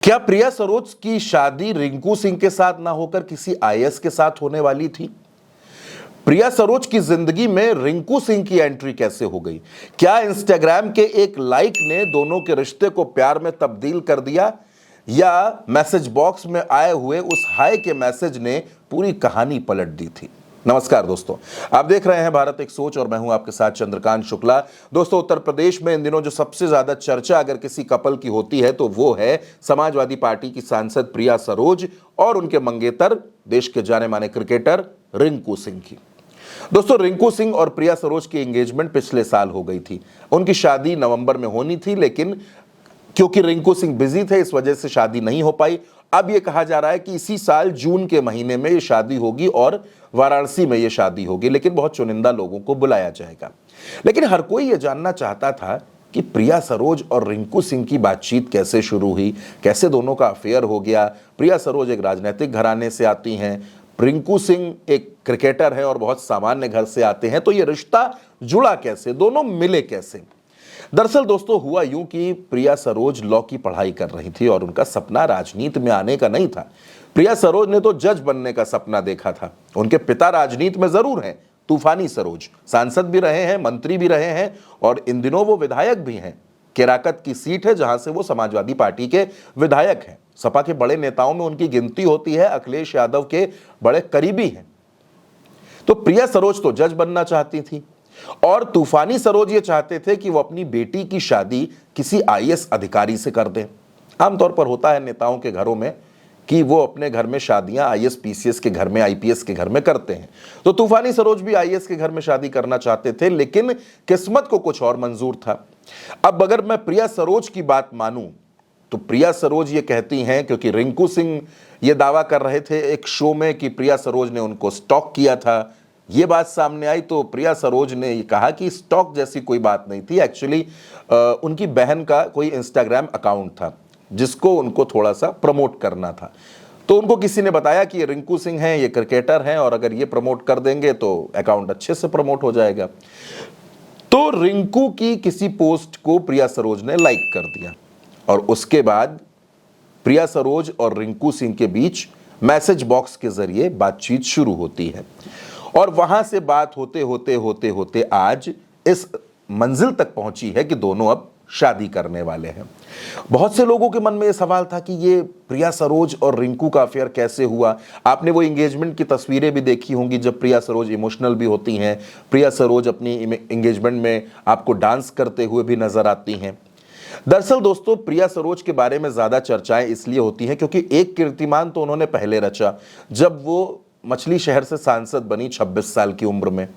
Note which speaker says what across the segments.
Speaker 1: क्या प्रिया सरोज की शादी रिंकू सिंह के साथ ना होकर किसी आईएएस के साथ होने वाली थी? प्रिया सरोज की जिंदगी में रिंकू सिंह की एंट्री कैसे हो गई? क्या इंस्टाग्राम के एक लाइक ने दोनों के रिश्ते को प्यार में तब्दील कर दिया, या मैसेज बॉक्स में आए हुए उस हाय के मैसेज ने पूरी कहानी पलट दी थी? नमस्कार दोस्तों, आप देख रहे हैं भारत एक सोच और मैं हूं आपके साथ चंद्रकांत शुक्ला। दोस्तों, उत्तर प्रदेश में इन दिनों जो सबसे ज्यादा चर्चा अगर किसी कपल की होती है तो वो है समाजवादी पार्टी की सांसद प्रिया सरोज और उनके मंगेतर देश के जाने माने क्रिकेटर रिंकू सिंह की। दोस्तों, रिंकू सिंह और प्रिया सरोज की एंगेजमेंट पिछले साल हो गई थी। उनकी शादी नवंबर में होनी थी, लेकिन क्योंकि रिंकू सिंह बिजी थे इस वजह से शादी नहीं हो पाई। अब यह कहा जा रहा है कि इसी साल जून के महीने में ये शादी होगी और वाराणसी में ये शादी होगी, लेकिन बहुत चुनिंदा लोगों को बुलाया जाएगा। लेकिन हर कोई ये जानना चाहता था कि प्रिया सरोज और रिंकू सिंह की बातचीत कैसे शुरू हुई, कैसे दोनों का अफेयर हो गया। प्रिया सरोज एक राजनीतिक घराने से आती हैं, रिंकू सिंह एक क्रिकेटर है और बहुत सामान्य घर से आते हैं, तो ये रिश्ता जुड़ा कैसे, दोनों मिले कैसे? दरअसल दोस्तों, हुआ यूं कि प्रिया सरोज लॉ की पढ़ाई कर रही थी और उनका सपना राजनीति में आने का नहीं था। प्रिया सरोज ने तो जज बनने का सपना देखा था। उनके पिता राजनीति में जरूर हैं, तूफानी सरोज, सांसद भी रहे हैं, मंत्री भी रहे हैं और इन दिनों वो विधायक भी हैं। केराकत की सीट है जहां से वो समाजवादी पार्टी के विधायक हैं। सपा के बड़े नेताओं में उनकी गिनती होती है, अखिलेश यादव के बड़े करीबी हैं। तो प्रिया सरोज तो जज बनना चाहती थी और तूफानी सरोज ये चाहते थे कि वो अपनी बेटी की शादी किसी आईएएस अधिकारी से कर दें। आमतौर पर होता है नेताओं के घरों में कि वो अपने घर में शादियां आईएएस पीसीएस के घर में, आईपीएस के घर में करते हैं। तो तूफानी सरोज भी आईएएस के घर में शादी करना चाहते थे, लेकिन किस्मत को कुछ और मंजूर था। अब अगर मैं प्रिया सरोज की बात मानूं तो प्रिया सरोज ये कहती हैं, क्योंकि रिंकू सिंह ये दावा कर रहे थे एक शो में कि प्रिया सरोज ने उनको स्टॉक किया था, ये बात सामने आई तो प्रिया सरोज ने ये कहा कि स्टॉक जैसी कोई बात नहीं थी। एक्चुअली उनकी बहन का कोई इंस्टाग्राम अकाउंट था जिसको उनको थोड़ा सा प्रमोट करना था, तो उनको किसी ने बताया कि ये रिंकू सिंह हैं, ये क्रिकेटर हैं और अगर ये प्रमोट कर देंगे तो अकाउंट अच्छे से प्रमोट हो जाएगा। तो रिंकू की किसी पोस्ट को प्रिया सरोज ने लाइक कर दिया और उसके बाद प्रिया सरोज और रिंकू सिंह के बीच मैसेज बॉक्स के जरिए बातचीत शुरू होती है और वहां से बात होते होते होते होते आज इस मंजिल तक पहुंची है कि दोनों अब शादी करने वाले हैं। बहुत से लोगों के मन में यह सवाल था कि ये प्रिया सरोज और रिंकू का अफेयर कैसे हुआ। आपने वो एंगेजमेंट की तस्वीरें भी देखी होंगी जब प्रिया सरोज इमोशनल भी होती हैं। प्रिया सरोज अपनी एंगेजमेंट में आपको डांस करते हुए भी नजर आती हैं। दरअसल दोस्तों, प्रिया सरोज के बारे में ज्यादा चर्चाएं इसलिए होती हैं क्योंकि एक कीर्तिमान तो उन्होंने पहले रचा जब वो मछली शहर से सांसद बनी 26 साल की उम्र में।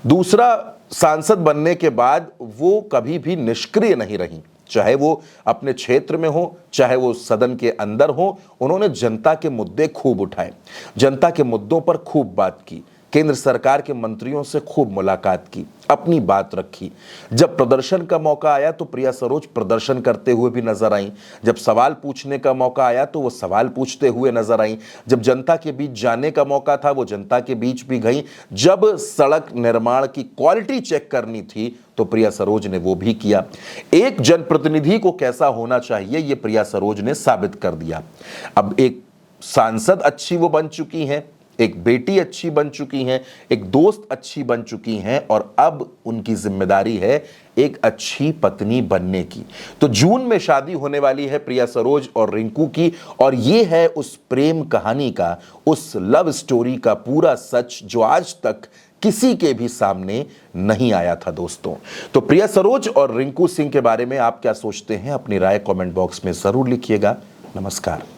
Speaker 1: दूसरा, सांसद बनने के बाद वो कभी भी निष्क्रिय नहीं रही, चाहे वो अपने क्षेत्र में हो चाहे वो सदन के अंदर हो। उन्होंने जनता के मुद्दे खूब उठाए, जनता के मुद्दों पर खूब बात की, केंद्र सरकार के मंत्रियों से खूब मुलाकात की, अपनी बात रखी। जब प्रदर्शन का मौका आया तो प्रिया सरोज प्रदर्शन करते हुए भी नजर आई। जब सवाल पूछने का मौका आया तो वो सवाल पूछते हुए नजर आई। जब जनता के बीच जाने का मौका था वो जनता के बीच भी गई। जब सड़क निर्माण की क्वालिटी चेक करनी थी तो प्रिया सरोज ने वो भी किया। एक जनप्रतिनिधि को कैसा होना चाहिए ये प्रिया सरोज ने साबित कर दिया। अब एक सांसद अच्छी वो बन चुकी हैं, एक बेटी अच्छी बन चुकी हैं, एक दोस्त अच्छी बन चुकी हैं और अब उनकी जिम्मेदारी है एक अच्छी पत्नी बनने की। तो जून में शादी होने वाली है प्रिया सरोज और रिंकू की और ये है उस प्रेम कहानी का, उस लव स्टोरी का पूरा सच जो आज तक किसी के भी सामने नहीं आया था दोस्तों। तो प्रिया सरोज और रिंकू सिंह के बारे में आप क्या सोचते हैं? अपनी राय कमेंट बॉक्स में जरूर लिखिएगा। नमस्कार।